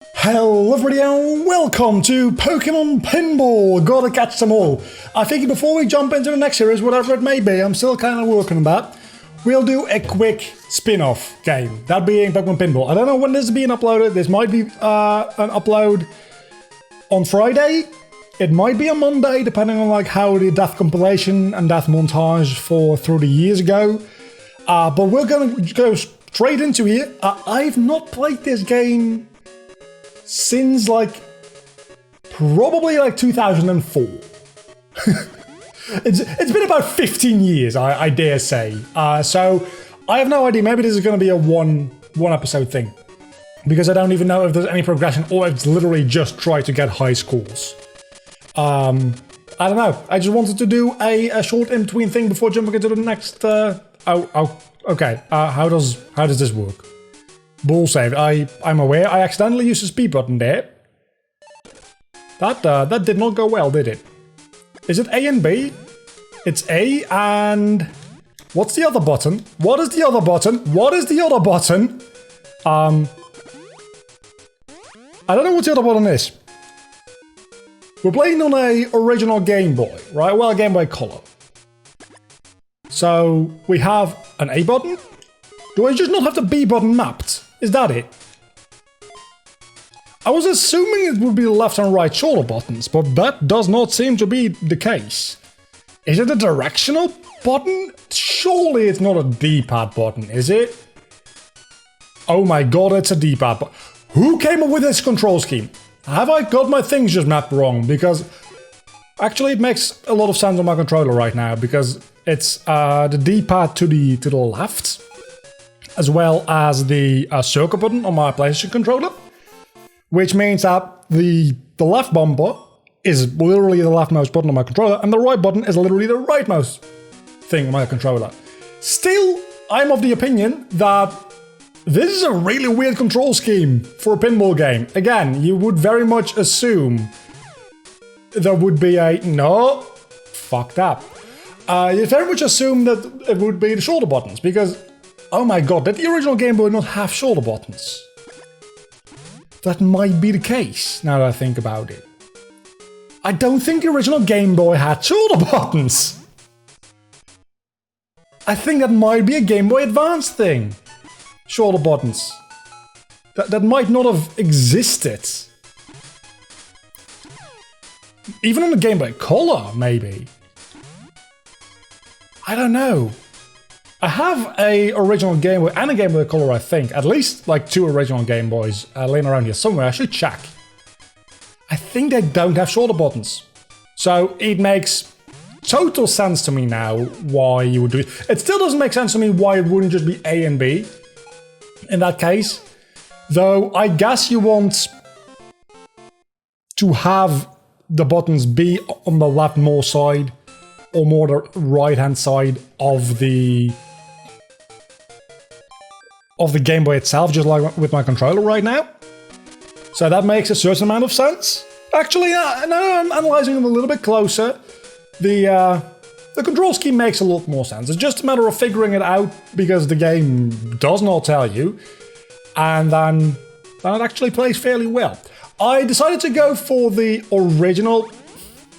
Hello everybody and welcome to Pokemon Pinball! Gotta catch them all! I think before we jump into the next series, whatever it may be, I'm still kind of working on that, we'll do a quick spin-off game, that being Pokemon Pinball. I don't know when this is being uploaded, this might be an upload on Friday, it might be on Monday, depending on like how the death compilation and death montage for through the years go. But we're gonna go straight into here. I've not played this game since like probably like 2004. It's been about 15 years, I dare say. So I have no idea. Maybe this is going to be a one episode thing, because I don't even know if there's any progression or if it's literally just try to get high scores. I don't know. I just wanted to do a short in between thing before jumping into the next. Okay. How does this work? Ball save. I'm aware I accidentally used the speed button there. That did not go well, did it? Is it A and B? It's A and... What's the other button? What is the other button? What is the other button? I don't know what the other button is. We're playing on a original Game Boy, right? Well, a Game Boy Color. So we have an A button. Do I just not have the B button mapped? Is that it? I was assuming it would be the left and right shoulder buttons, but that does not seem to be the case. Is it a directional button? Surely it's not a D-pad button, is it? Oh my god, it's a D-pad button. Who came up with this control scheme? Have I got my things just mapped wrong? Because actually it makes a lot of sense on my controller right now, because it's the D-pad to the left, as well as the circle button on my PlayStation controller, which means that the left bumper is literally the leftmost button on my controller, and the right button is literally the rightmost thing on my controller. Still, I'm of the opinion that this is a really weird control scheme for a pinball game. Again, you would very much assume there would be a... No, fuck that. You very much assume that it would be the shoulder buttons, because... Oh my god, did the original Game Boy not have shoulder buttons? That might be the case, now that I think about it. I don't think the original Game Boy had shoulder buttons. I think that might be a Game Boy Advance thing. Shoulder buttons. That might not have existed. Even on the Game Boy Color, maybe. I don't know. I have a original Game Boy and a Game Boy Color, I think. At least like 2 original Game Boys laying around here somewhere. I should check. I think they don't have shoulder buttons. So it makes total sense to me now why you would do it. It still doesn't make sense to me why it wouldn't just be A and B in that case. Though I guess you want to have the buttons be on the leftmost side or more the right-hand side of the Game Boy itself, just like with my controller right now. So that makes a certain amount of sense. Actually, now I'm analyzing them a little bit closer. The control scheme makes a lot more sense. It's just a matter of figuring it out, because the game does not tell you. And then it actually plays fairly well. I decided to go for the original.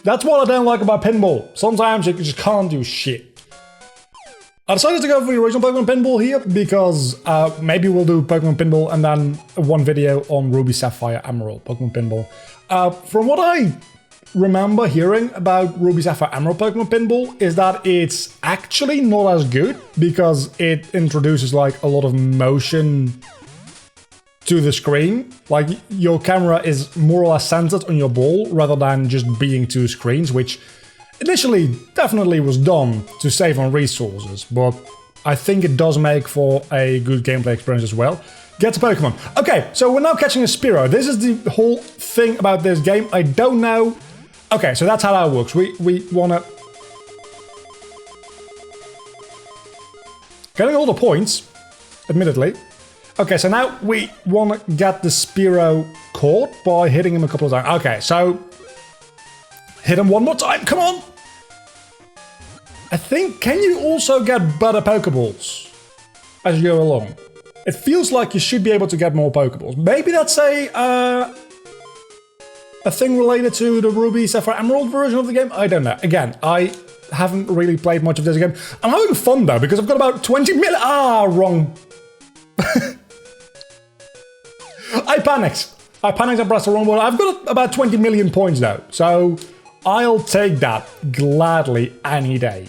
That's what I don't like about pinball. Sometimes you just can't do shit. I decided to go for the original Pokemon Pinball here because maybe we'll do Pokemon Pinball and then one video on Ruby, Sapphire, Emerald Pokemon Pinball. From what I remember hearing about Ruby, Sapphire, Emerald Pokemon Pinball is that it's actually not as good because it introduces like a lot of motion to the screen. Like your camera is more or less centered on your ball rather than just being 2 screens, which initially definitely was done to save on resources, but I think it does make for a good gameplay experience as well. Get to Pokemon. Okay, so we're now catching a Spearow. This is the whole thing about this game. I don't know. Okay, so that's how that works. We wanna... Getting all the points, admittedly. Okay, so now we wanna get the Spearow caught by hitting him a couple of times. Okay, so... Hit him one more time, come on! I think, can you also get better Pokeballs as you go along? It feels like you should be able to get more Pokeballs. Maybe that's a thing related to the Ruby, Sapphire, Emerald version of the game? I don't know. Again, I haven't really played much of this game. I'm having fun though, because I've got about 20 million. Ah, wrong. I panicked. I pressed the wrong button. I've got about 20 million points though, so I'll take that gladly any day.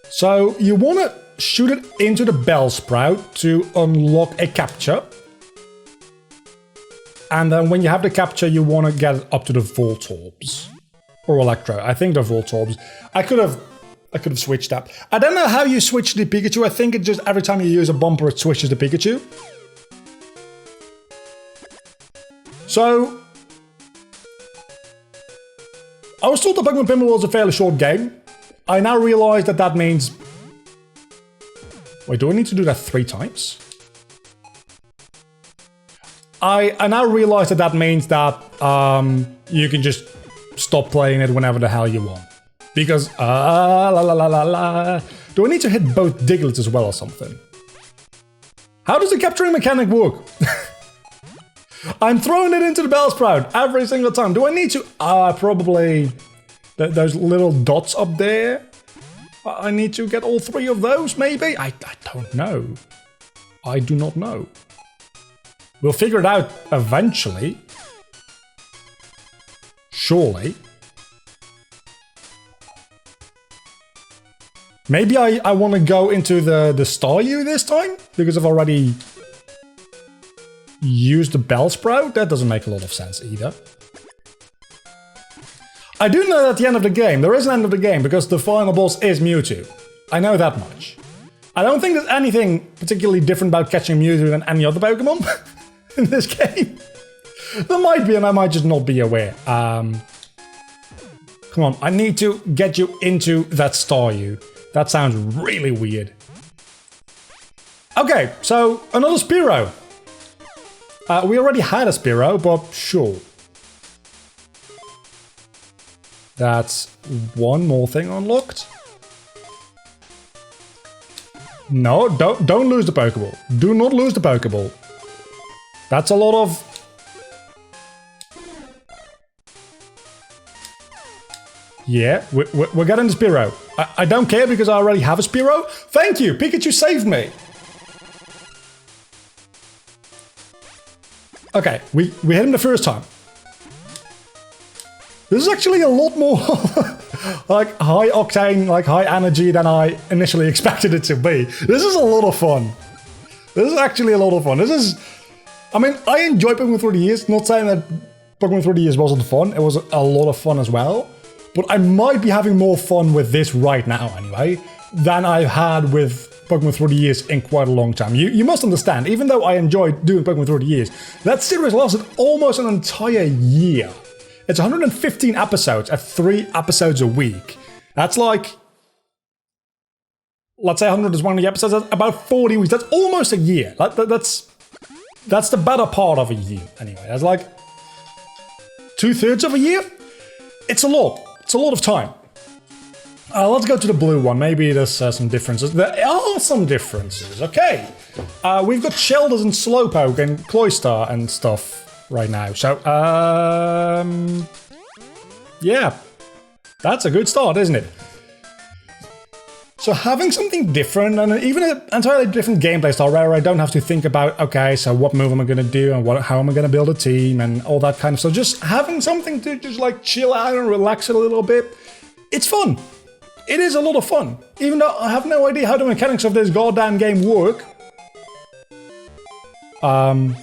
So you want to shoot it into the Bellsprout to unlock a capture. And then when you have the capture, you want to get it up to the Voltorbs. Or Electro. I think the Voltorbs. I could have switched that. I don't know how you switch the Pikachu. I think it just every time you use a bumper, it switches the Pikachu. So I was told that Pokemon Pinball was a fairly short game. I now realize that that means... Wait, do I need to do that 3 times? I now realize that that means that you can just stop playing it whenever the hell you want. Because, la la la la la. Do I need to hit both Diglets as well or something? How does the capturing mechanic work? I'm throwing it into the Bellsprout every single time. Do I need to? Probably those little dots up there. I need to get all 3 of those, maybe? I don't know. I do not know. We'll figure it out eventually. Surely. Maybe I want to go into the Staryu this time? Because I've already used the Bellsprout? That doesn't make a lot of sense either. I do know that at the end of the game, there is an end of the game because the final boss is Mewtwo. I know that much. I don't think there's anything particularly different about catching Mewtwo than any other Pokemon in this game. There might be, and I might just not be aware. Come on, I need to get you into that Staryu. That sounds really weird. Okay, so another Spearow. We already had a Spearow, but sure. That's one more thing unlocked. No, don't lose the Pokeball. Do not lose the Pokeball. That's a lot of... Yeah, we're getting the Spearow. I don't care because I already have a Spearow. Thank you, Pikachu saved me. Okay, we hit him the first time. This is actually a lot more like high octane, like high energy than I initially expected it to be. This is a lot of fun. This is actually a lot of fun. This is, I mean, I enjoy Pokemon 3DS. Not saying that Pokemon 3DS wasn't fun. It was a lot of fun as well. But I might be having more fun with this right now anyway, than I've had with Pokemon 3DS in quite a long time. You must understand, even though I enjoyed doing Pokemon 3DS, that series lasted almost an entire year. It's 115 episodes at 3 episodes a week. That's like, let's say 120 episodes, that's about 40 weeks. That's almost a year. That's the better part of a year, anyway. That's like 2/3 of a year. It's a lot. It's a lot of time. Let's go to the blue one. Maybe there's some differences. There are some differences. Okay. We've got Shelders and Slowpoke and Cloyster and stuff right now. So, yeah. That's a good start, isn't it? So having something different, and even an entirely different gameplay style where I don't have to think about, okay, so what move am I going to do and how am I going to build a team and all that kind of stuff. Just having something to just like chill out and relax a little bit. It's fun. It is a lot of fun. Even though I have no idea how the mechanics of this goddamn game work. Go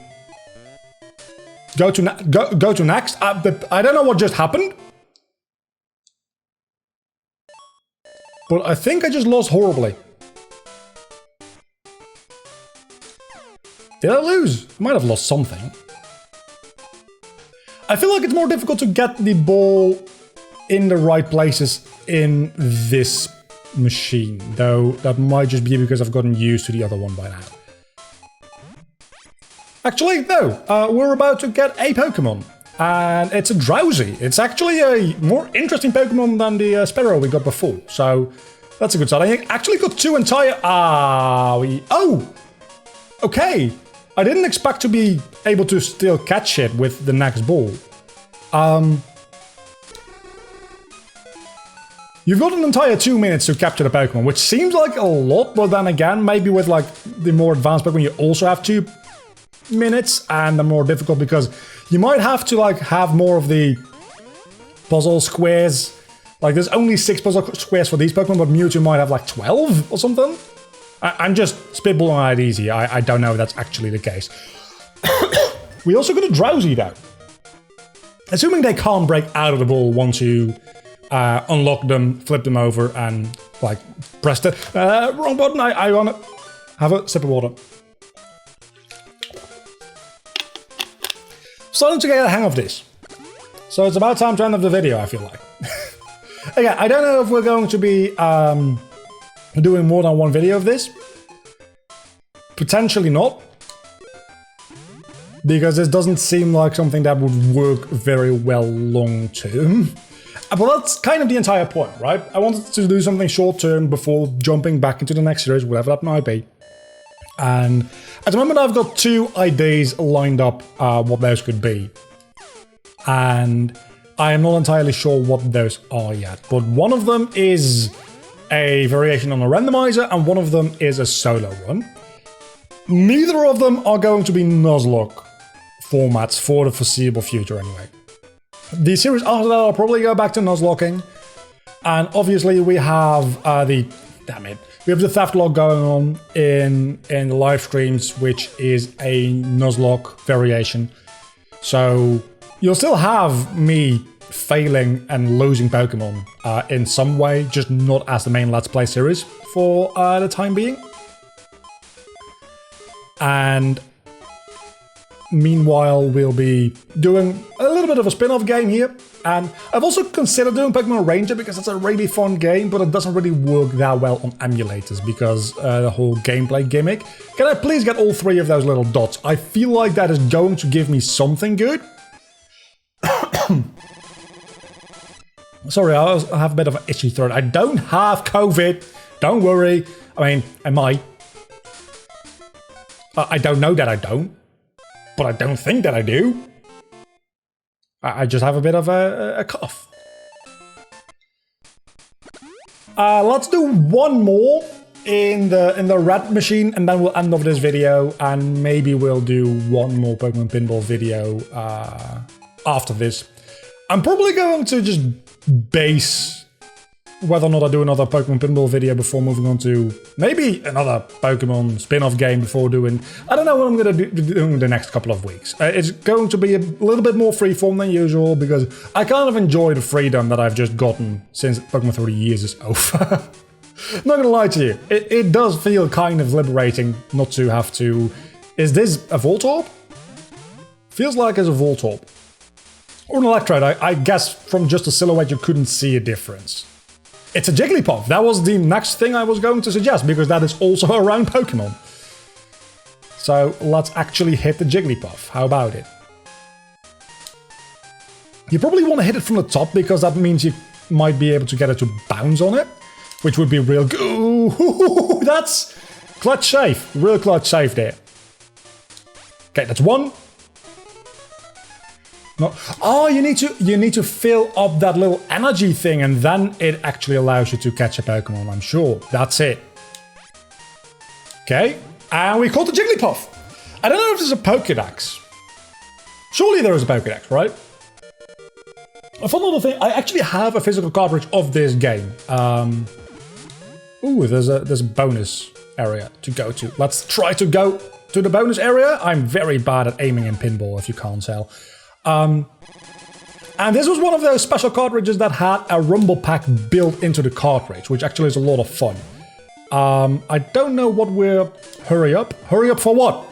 to next. I don't know what just happened. But I think I just lost horribly. Did I lose? I might have lost something. I feel like it's more difficult to get the ball in the right places in this machine. Though that might just be because I've gotten used to the other one by now. Actually, no. We're about to get a Pokemon. And it's a Drowsy. It's actually a more interesting Pokemon than the Spearow we got before. So That's a good start. I actually got 2 entire... Oh! Okay. I didn't expect to be able to still catch it with the next ball. You've got an entire 2 minutes to capture the Pokemon, which seems like a lot, but then again, maybe with like the more advanced Pokemon, you also have 2 minutes, and they're more difficult because you might have to like have more of the puzzle squares. Like there's only 6 puzzle squares for these Pokemon, but Mewtwo might have like 12 or something. I'm just spitballing it easy. I don't know if that's actually the case. We also got a Drowsy though. Assuming they can't break out of the ball once you unlock them, flip them over, and like press the wrong button. I want to have a sip of water. Starting to get a hang of this, so it's about time to end of the video. I feel like. Again, I don't know if we're going to be doing more than one video of this. Potentially not, because this doesn't seem like something that would work very well long term. But that's kind of the entire point, right? I wanted to do something short term before jumping back into the next series, whatever that might be. And at the moment I've got 2 ideas lined up what those could be. And I am not entirely sure what those are yet. But one of them is a variation on a randomizer, and one of them is a solo one. Neither of them are going to be Nuzlocke formats for the foreseeable future anyway. The series after that, I'll probably go back to Nuzlocking. And obviously we have we have the theft log going on in the live streams, which is a Nuzlocke variation. So you'll still have me failing and losing Pokemon in some way, just not as the main Let's Play series for the time being. And meanwhile, we'll be doing a little bit of a spin-off game here. And I've also considered doing Pokemon Ranger because it's a really fun game, but it doesn't really work that well on emulators because the whole gameplay gimmick. Can I please get all 3 of those little dots? I feel like that is going to give me something good. Sorry, I have a bit of an itchy throat. I don't have COVID. Don't worry. I mean, I might. I don't know that I don't. But I don't think that I do. I just have a bit of a cough. Let's do one more in the red machine, and then we'll end off this video, and maybe we'll do one more Pokemon Pinball video after this. I'm probably going to just base whether or not I do another Pokemon Pinball video before moving on to maybe another Pokemon spin-off game before doing... I don't know what I'm going to be doing the next couple of weeks. It's going to be a little bit more freeform than usual because I kind of enjoy the freedom that I've just gotten since Pokemon 30 years is over. Not gonna lie to you, it does feel kind of liberating not to have to... Is this a Voltorb? Feels like it's a Voltorb. Or an Electrode. I guess from just a silhouette you couldn't see a difference. It's a Jigglypuff. That was the next thing I was going to suggest, because that is also a round Pokemon. So let's actually hit the Jigglypuff. How about it? You probably want to hit it from the top, because that means you might be able to get it to bounce on it, which would be real good. Ooh, that's clutch safe. Real clutch safe there. Okay, that's one. No. Oh, you need to fill up that little energy thing, and then it actually allows you to catch a Pokemon, I'm sure. That's it. Okay, and we caught the Jigglypuff. I don't know if there's a Pokédex. Surely there is a Pokédex, right? A fun little thing, I actually have a physical cartridge of this game. Ooh, there's a bonus area to go to. Let's try to go to the bonus area. I'm very bad at aiming in Pinball, if you can't tell. And this was one of those special cartridges that had a rumble pack built into the cartridge, which actually is a lot of fun. I don't know what we're... Hurry up? Hurry up for what?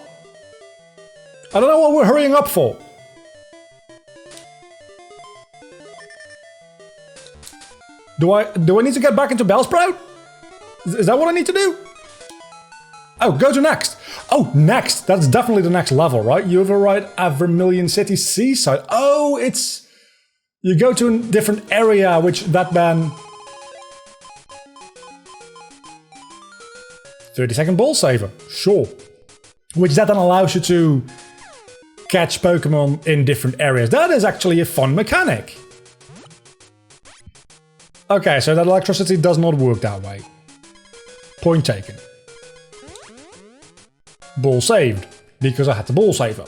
I don't know what we're hurrying up for. Do I need to get back into Bellsprout? Is that what I need to do? Oh, go to next. Oh, next. That's definitely the next level, right? You override a Vermilion City Seaside. Oh, it's... You go to a different area, which that man... 30-second ball saver, sure. Which that then allows you to catch Pokemon in different areas. That is actually a fun mechanic. Okay, so that electricity does not work that way. Point taken. Ball saved, because I had the ball saver.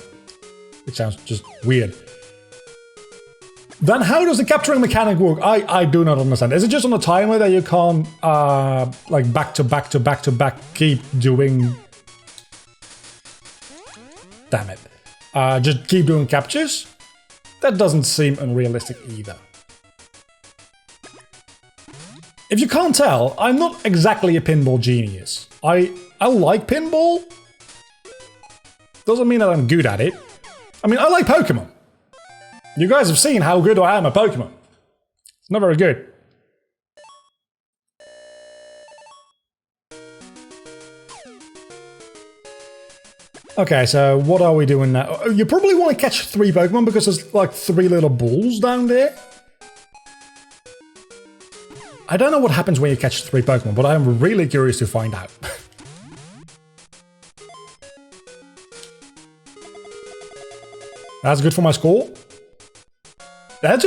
It sounds just weird. Then how does the capturing mechanic work? I do not understand. Is it just on a timer that you can't like back to back to back to back keep doing... Damn it. Just keep doing captures? That doesn't seem unrealistic either. If you can't tell, I'm not exactly a pinball genius. I like pinball. Doesn't mean that I'm good at it. I mean, I like Pokemon. You guys have seen how good I am at Pokemon. It's not very good. Okay, so what are we doing now? You probably want to catch 3 Pokemon because there's like 3 little balls down there. I don't know what happens when you catch 3 Pokemon, but I'm really curious to find out. That's good for my score. That's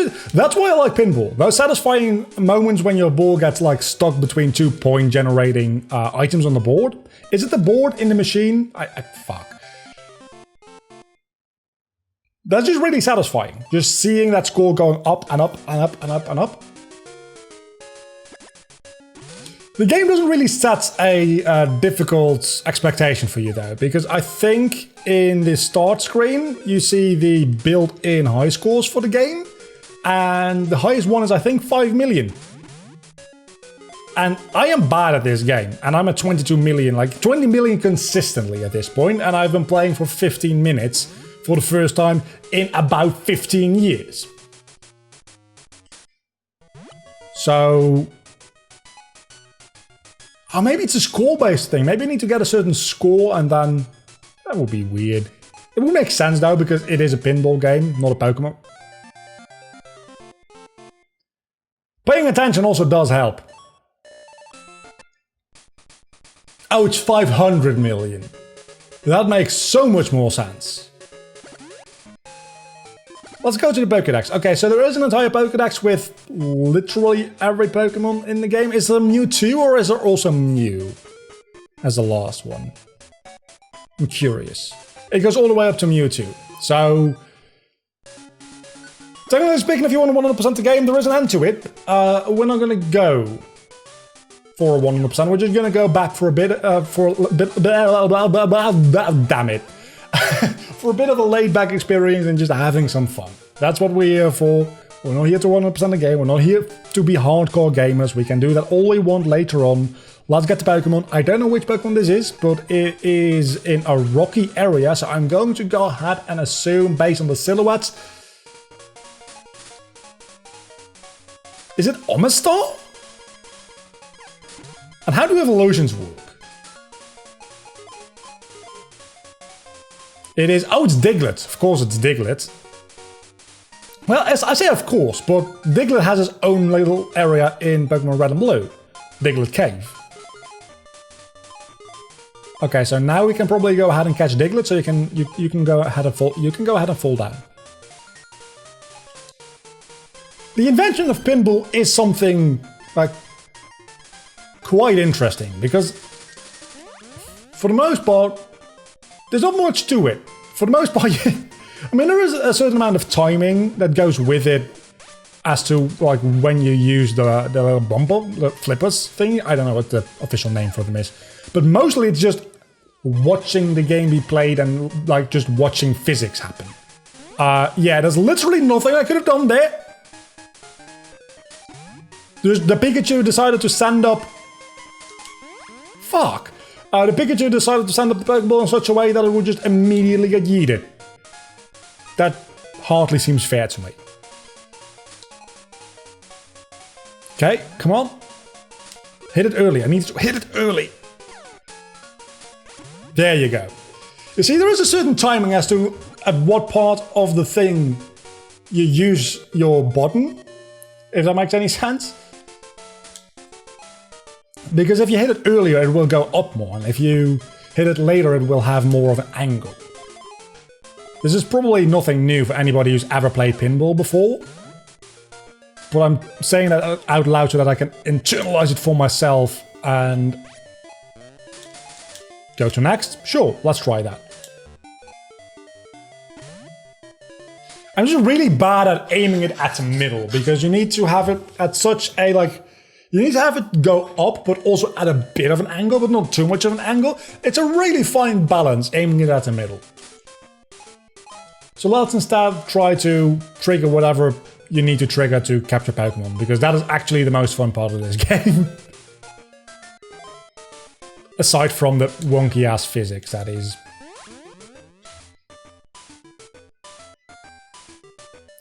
why I like pinball. Those satisfying moments when your ball gets like stuck between 2 point generating items on the board. Is it the board in the machine? Fuck. That's just really satisfying. Just seeing that score going up and up and up and up and up. The game doesn't really set a difficult expectation for you though, because I think in the start screen you see the built-in high scores for the game, and the highest one is I think 5 million. And I am bad at this game, and I'm at 22 million, like 20 million consistently at this point, and I've been playing for 15 minutes for the first time in about 15 years. So... Oh, maybe it's a score-based thing. Maybe I need to get a certain score and then... That would be weird. It would make sense though, because it is a pinball game, not a Pokemon. Paying attention also does help. Oh, it's 500 million. That makes so much more sense. Let's go to the Pokédex. Okay, so there is an entire Pokédex with literally every Pokemon in the game. Is there Mewtwo or is there also Mew as the last one? I'm curious. It goes all the way up to Mewtwo. So, technically speaking, if you want to 100% the game, there is an end to it. We're not going to go for 100%. We're just going to go back for a bit, damn it. For a bit of a laid-back experience and just having some fun. That's what we're here for. We're not here to 100% the game. We're not here to be hardcore gamers. We can do that all we want later on. Let's get to Pokemon. I don't know which Pokemon this is, but it is in a rocky area, so I'm going to go ahead and assume, based on the silhouettes... Is it Omastar? And how do evolutions work? It is... Oh, it's Diglett. Of course it's Diglett. Well, as I say of course, but Diglett has his own little area in Pokemon Red and Blue. Diglett Cave. Okay, so now we can probably go ahead and catch Diglett, so you can go ahead and fall down. The invention of pinball is something like quite interesting, because for the most part there's not much to it. For the most part, I mean, there is a certain amount of timing that goes with it as to like when you use the little bumper, the flippers thing. I don't know what the official name for them is. But mostly it's just watching the game be played and like just watching physics happen. Yeah, there's literally nothing I could have done there. The Pikachu decided to stand up... Fuck. The Pikachu decided to stand up the Pokeball in such a way that it would just immediately get yeeted. That hardly seems fair to me. Okay, come on. Hit it early. I need to hit it early. There you go. You see, there is a certain timing as to at what part of the thing you use your button, if that makes any sense. Because if you hit it earlier, it will go up more, and if you hit it later, it will have more of an angle. This is probably nothing new for anybody who's ever played pinball before. But I'm saying that out loud so that I can internalize it for myself and go to next. Sure, let's try that. I'm just really bad at aiming it at the middle because you need to have it at such a you need to have it go up but also at a bit of an angle but not too much of an angle. It's a really fine balance aiming it at the middle. So let's instead try to trigger whatever you need to trigger to capture Pokemon, because that is actually the most fun part of this game. Aside from the wonky ass physics, that is.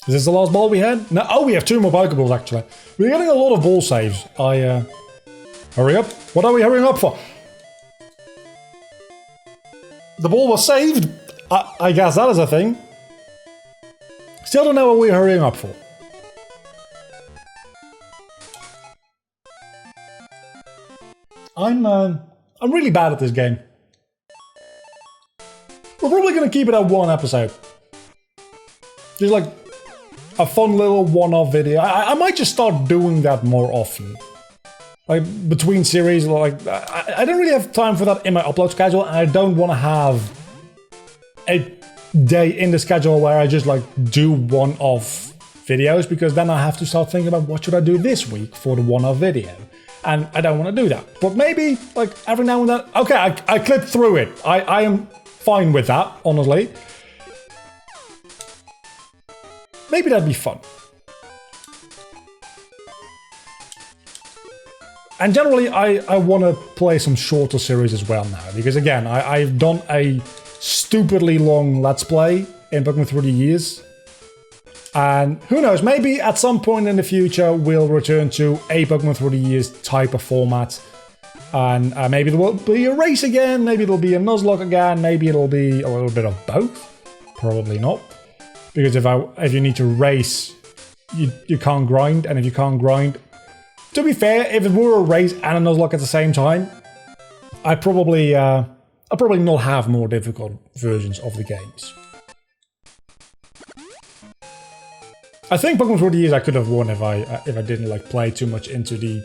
Is this the last ball we had? No, oh, we have 2 more Pokeballs actually. We're getting a lot of ball saves. Hurry up. What are we hurrying up for? The ball was saved? I guess that is a thing. Still don't know what we're hurrying up for. I'm really bad at this game. We're probably going to keep it at 1 episode. Just like a fun little one-off video. I might just start doing that more often. Like between series, like I don't really have time for that in my upload schedule, and I don't want to have a day in the schedule where I just like do one-off videos, because then I have to start thinking about what should I do this week for the one-off video. And I don't want to do that. But maybe, like, every now and then... Okay, I clipped through it. I am fine with that, honestly. Maybe that'd be fun. And generally, I want to play some shorter series as well now. Because, again, I've done a stupidly long Let's Play in Pokemon through the years. And who knows, maybe at some point in the future we'll return to a Pokemon through the years type of format. And maybe there will be a race again, maybe there'll be a Nuzlocke again, maybe it'll be a little bit of both. Probably not. Because if you need to race, you can't grind, and if you can't grind... To be fair, if it were a race and a Nuzlocke at the same time, I'd probably not have more difficult versions of the games. I think Pokemon through the years I could have won if I didn't like play too much into the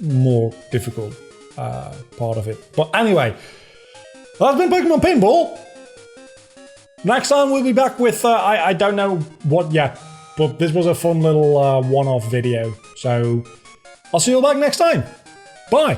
more difficult part of it. But anyway, that's been Pokemon Pinball. Next time we'll be back with I don't know what yet, but this was a fun little one-off video. So I'll see you all back next time. Bye.